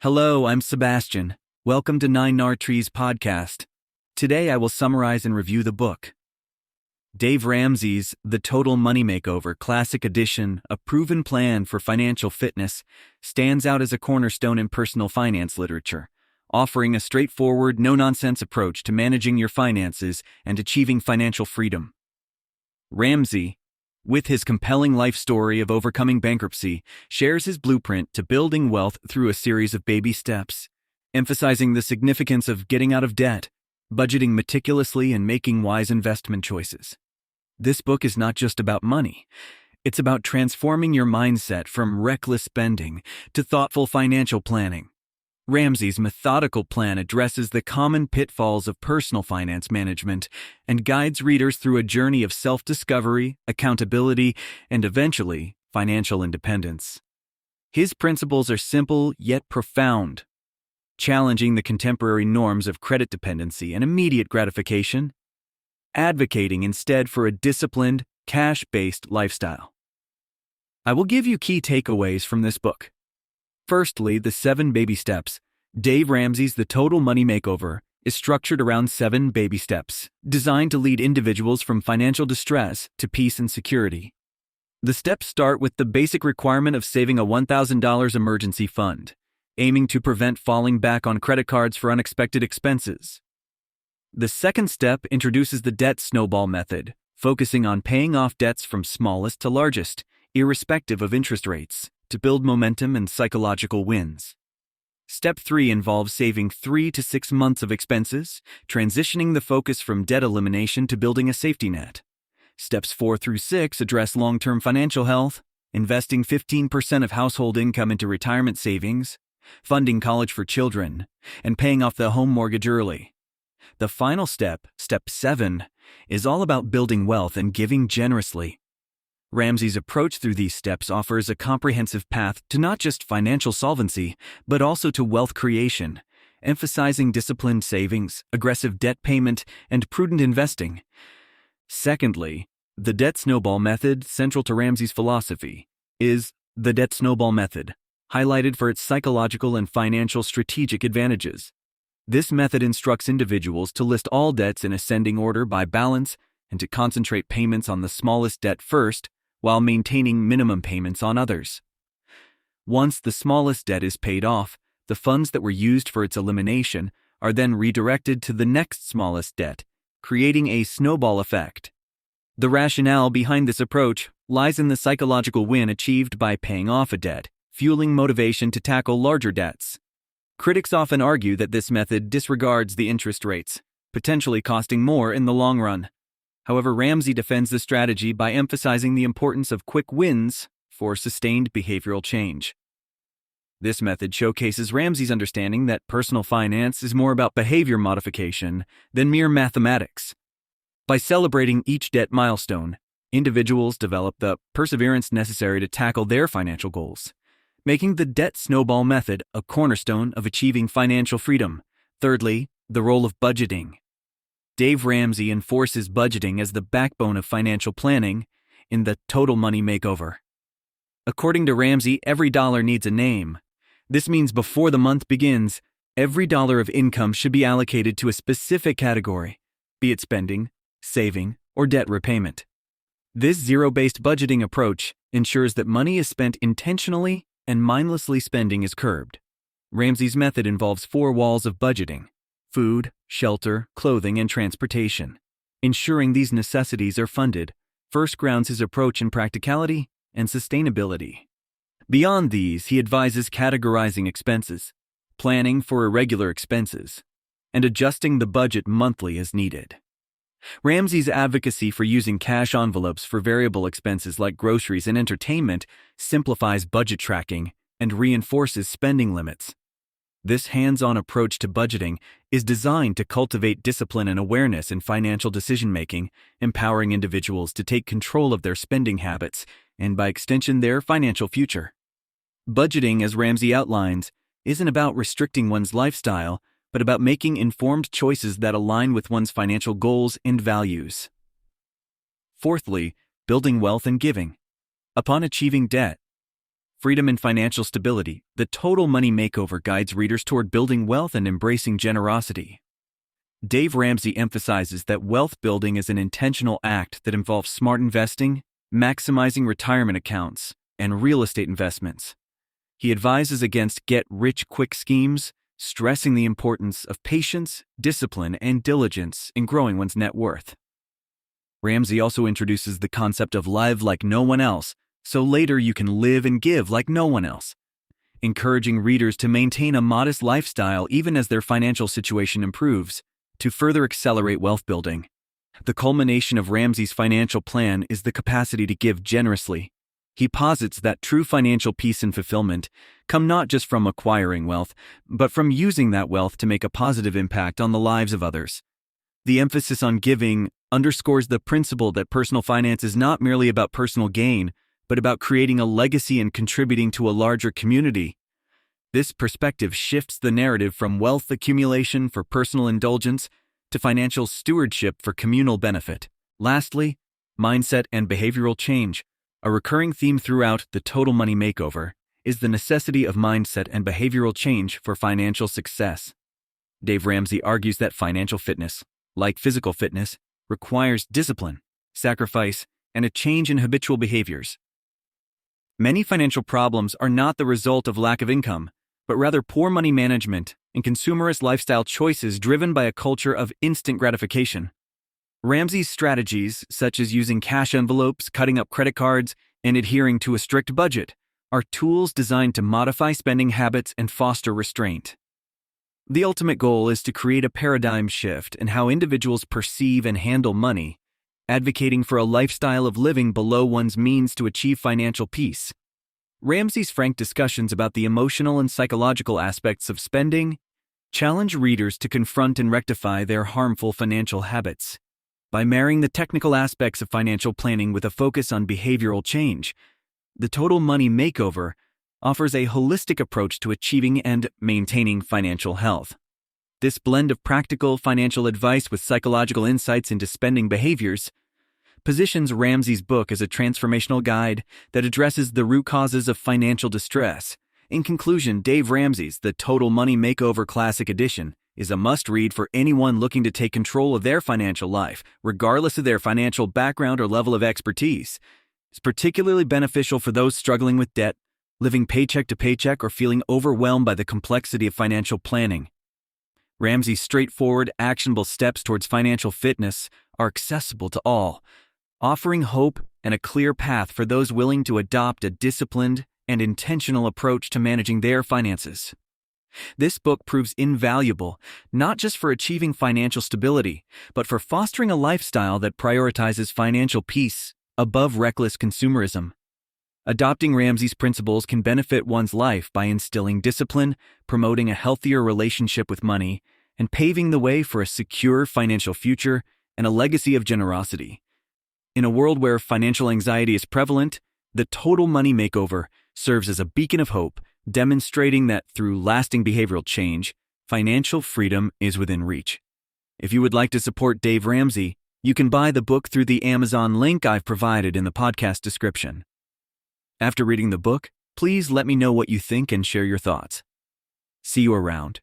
Hello, I'm Sebastian. Welcome to Nine Nar Trees podcast. Today I will summarize and review the book. Dave Ramsey's The Total Money Makeover Classic Edition, a proven plan for financial fitness, stands out as a cornerstone in personal finance literature, offering a straightforward, no-nonsense approach to managing your finances and achieving financial freedom. Ramsey, with his compelling life story of overcoming bankruptcy, shares his blueprint to building wealth through a series of baby steps, emphasizing the significance of getting out of debt, budgeting meticulously, and making wise investment choices. This book is not just about money. It's about transforming your mindset from reckless spending to thoughtful financial planning. Ramsey's methodical plan addresses the common pitfalls of personal finance management and guides readers through a journey of self-discovery, accountability, and eventually, financial independence. His principles are simple yet profound, challenging the contemporary norms of credit dependency and immediate gratification, advocating instead for a disciplined, cash-based lifestyle. I will give you key takeaways from this book. Firstly, the 7 baby steps. Dave Ramsey's The Total Money Makeover is structured around 7 baby steps, designed to lead individuals from financial distress to peace and security. The steps start with the basic requirement of saving a $1,000 emergency fund, aiming to prevent falling back on credit cards for unexpected expenses. The second step introduces the debt snowball method, focusing on paying off debts from smallest to largest, irrespective of interest rates, to build momentum and psychological wins. Step 3 involves saving 3 to 6 months of expenses, transitioning the focus from debt elimination to building a safety net. Steps 4 through 6 address long-term financial health, investing 15% of household income into retirement savings, funding college for children, and paying off the home mortgage early. The final step, Step 7, is all about building wealth and giving generously. Ramsey's approach through these steps offers a comprehensive path to not just financial solvency, but also to wealth creation, emphasizing disciplined savings, aggressive debt payment, and prudent investing. Secondly, the debt snowball method, central to Ramsey's philosophy, is the debt snowball method, highlighted for its psychological and financial strategic advantages. This method instructs individuals to list all debts in ascending order by balance and to concentrate payments on the smallest debt first, while maintaining minimum payments on others. Once the smallest debt is paid off, the funds that were used for its elimination are then redirected to the next smallest debt, creating a snowball effect. The rationale behind this approach lies in the psychological win achieved by paying off a debt, fueling motivation to tackle larger debts. Critics often argue that this method disregards the interest rates, potentially costing more in the long run. However, Ramsey defends the strategy by emphasizing the importance of quick wins for sustained behavioral change. This method showcases Ramsey's understanding that personal finance is more about behavior modification than mere mathematics. By celebrating each debt milestone, individuals develop the perseverance necessary to tackle their financial goals, making the debt snowball method a cornerstone of achieving financial freedom. Thirdly, the role of budgeting. Dave Ramsey enforces budgeting as the backbone of financial planning in The Total Money Makeover. According to Ramsey, every dollar needs a name. This means before the month begins, every dollar of income should be allocated to a specific category, be it spending, saving, or debt repayment. This zero-based budgeting approach ensures that money is spent intentionally and mindlessly spending is curbed. Ramsey's method involves 4 walls of budgeting: food, shelter, clothing, and transportation. Ensuring these necessities are funded first grounds his approach in practicality and sustainability. Beyond these, he advises categorizing expenses, planning for irregular expenses, and adjusting the budget monthly as needed. Ramsey's advocacy for using cash envelopes for variable expenses like groceries and entertainment simplifies budget tracking and reinforces spending limits. This hands-on approach to budgeting is designed to cultivate discipline and awareness in financial decision-making, empowering individuals to take control of their spending habits and, by extension, their financial future. Budgeting, as Ramsey outlines, isn't about restricting one's lifestyle, but about making informed choices that align with one's financial goals and values. Fourthly, building wealth and giving. Upon achieving debt Freedom and Financial Stability, The Total Money Makeover guides readers toward building wealth and embracing generosity. Dave Ramsey emphasizes that wealth building is an intentional act that involves smart investing, maximizing retirement accounts, and real estate investments. He advises against get-rich-quick schemes, stressing the importance of patience, discipline, and diligence in growing one's net worth. Ramsey also introduces the concept of live like no one else, so later you can live and give like no one else, encouraging readers to maintain a modest lifestyle even as their financial situation improves, to further accelerate wealth building. The culmination of Ramsey's financial plan is the capacity to give generously. He posits that true financial peace and fulfillment come not just from acquiring wealth, but from using that wealth to make a positive impact on the lives of others. The emphasis on giving underscores the principle that personal finance is not merely about personal gain, but about creating a legacy and contributing to a larger community. This perspective shifts the narrative from wealth accumulation for personal indulgence to financial stewardship for communal benefit. Lastly, mindset and behavioral change. A recurring theme throughout The Total Money Makeover is the necessity of mindset and behavioral change for financial success. Dave Ramsey argues that financial fitness, like physical fitness, requires discipline, sacrifice, and a change in habitual behaviors. Many financial problems are not the result of lack of income, but rather poor money management and consumerist lifestyle choices driven by a culture of instant gratification. Ramsey's strategies, such as using cash envelopes, cutting up credit cards, and adhering to a strict budget, are tools designed to modify spending habits and foster restraint. The ultimate goal is to create a paradigm shift in how individuals perceive and handle money, advocating for a lifestyle of living below one's means to achieve financial peace. Ramsey's frank discussions about the emotional and psychological aspects of spending challenge readers to confront and rectify their harmful financial habits. By marrying the technical aspects of financial planning with a focus on behavioral change, The Total Money Makeover offers a holistic approach to achieving and maintaining financial health. This blend of practical financial advice with psychological insights into spending behaviors positions Ramsey's book as a transformational guide that addresses the root causes of financial distress. In conclusion, Dave Ramsey's The Total Money Makeover Classic Edition is a must-read for anyone looking to take control of their financial life, regardless of their financial background or level of expertise. It's particularly beneficial for those struggling with debt, living paycheck to paycheck, or feeling overwhelmed by the complexity of financial planning. Ramsey's straightforward, actionable steps towards financial fitness are accessible to all, offering hope and a clear path for those willing to adopt a disciplined and intentional approach to managing their finances. This book proves invaluable not just for achieving financial stability, but for fostering a lifestyle that prioritizes financial peace above reckless consumerism. Adopting Ramsey's principles can benefit one's life by instilling discipline, promoting a healthier relationship with money, and paving the way for a secure financial future and a legacy of generosity. In a world where financial anxiety is prevalent, The Total Money Makeover serves as a beacon of hope, demonstrating that through lasting behavioral change, financial freedom is within reach. If you would like to support Dave Ramsey, you can buy the book through the Amazon link I've provided in the podcast description. After reading the book, please let me know what you think and share your thoughts. See you around.